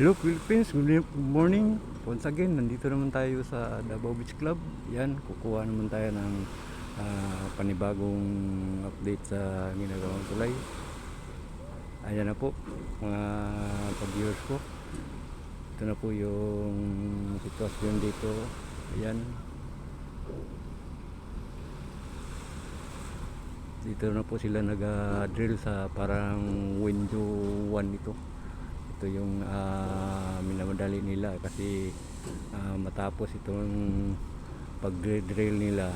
Hello Philippines, good morning. Once again, nandito naman tayo sa Davao Beach Club. Yan, kukuha naman tayo ng panibagong update sa ginagawang tulay. Ayan na po, mga pag-viewers ko. Ito na po yung sitwasyon dito. Ayan. Dito na po sila nag-drill sa parang window 1 ito. Ito yung minamadali nila kasi matapos itong pag-drill nila,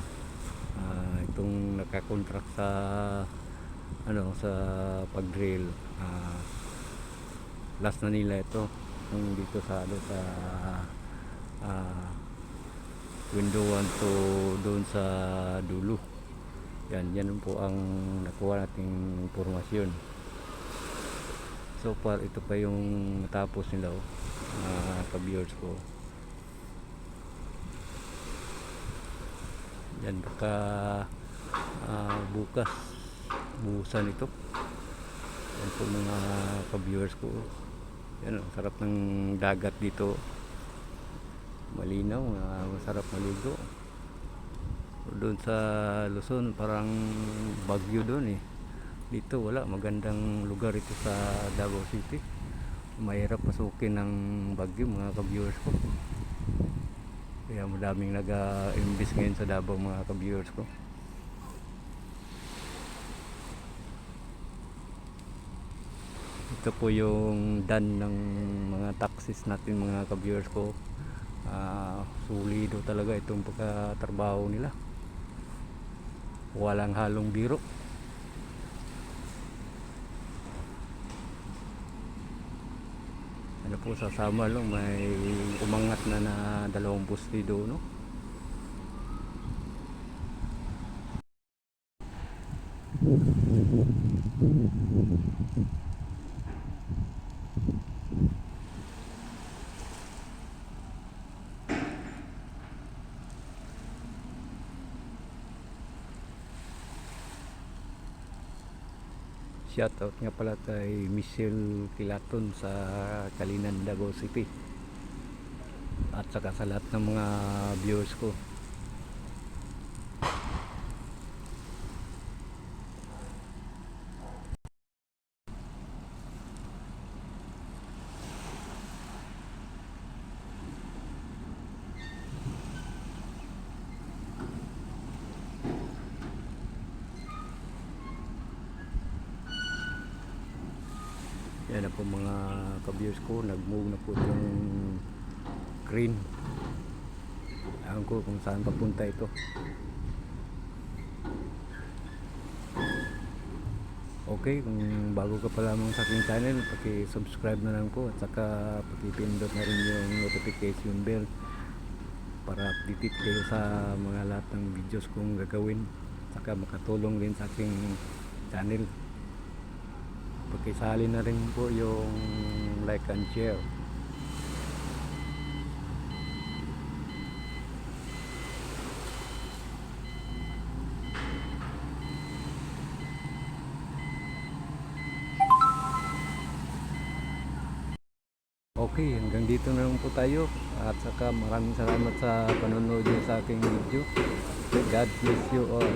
itong nakakontract sa sa pag-drill, last na nila ito yung dito sa window 1 to doon sa dulo. Yan po ang nakuha nating impormasyon. So far ito pa yung natapos nila, ka-viewers ko. Yan, baka bukas buhusan ito. Yan po mga ka-viewers ko. Yan, ang sarap ng dagat dito, malinaw, masarap maligo. Doon sa Luzon parang bagyo doon dito wala, magandang lugar ito sa Davao City. Mahirap pasukin ng bagyo, mga ka-viewers ko, kaya madaming nag-imbis ngayon sa Davao, mga ka-viewers ko. Ito po yung dan ng mga taxis natin, mga ka-viewers ko. Sulido talaga itong pagkatrabaho nila, walang halong biro. Ano po, sasama lang, may umangat na 2 postido, no? Shoutout nga pala kay Michelle Kilaton sa Kalinan, Davao City, at saka sa lahat ng mga viewers ko. Yan na po mga ka-viewers ko, nag-move na po yung crane. Alam ko kung saan papunta ito. Okay, kung bago ka pa lamang sa aking channel, paki-subscribe na lang po, at saka paki-pindot na rin yung notification bell para updated kayo sa mga lahat ng videos kong gagawin, at saka makatulong din sa aking channel. Pakisali na rin po yung like and share. Okay, hanggang dito na lang po tayo, at saka maraming salamat sa panonood niyo sa aking video. God bless you all.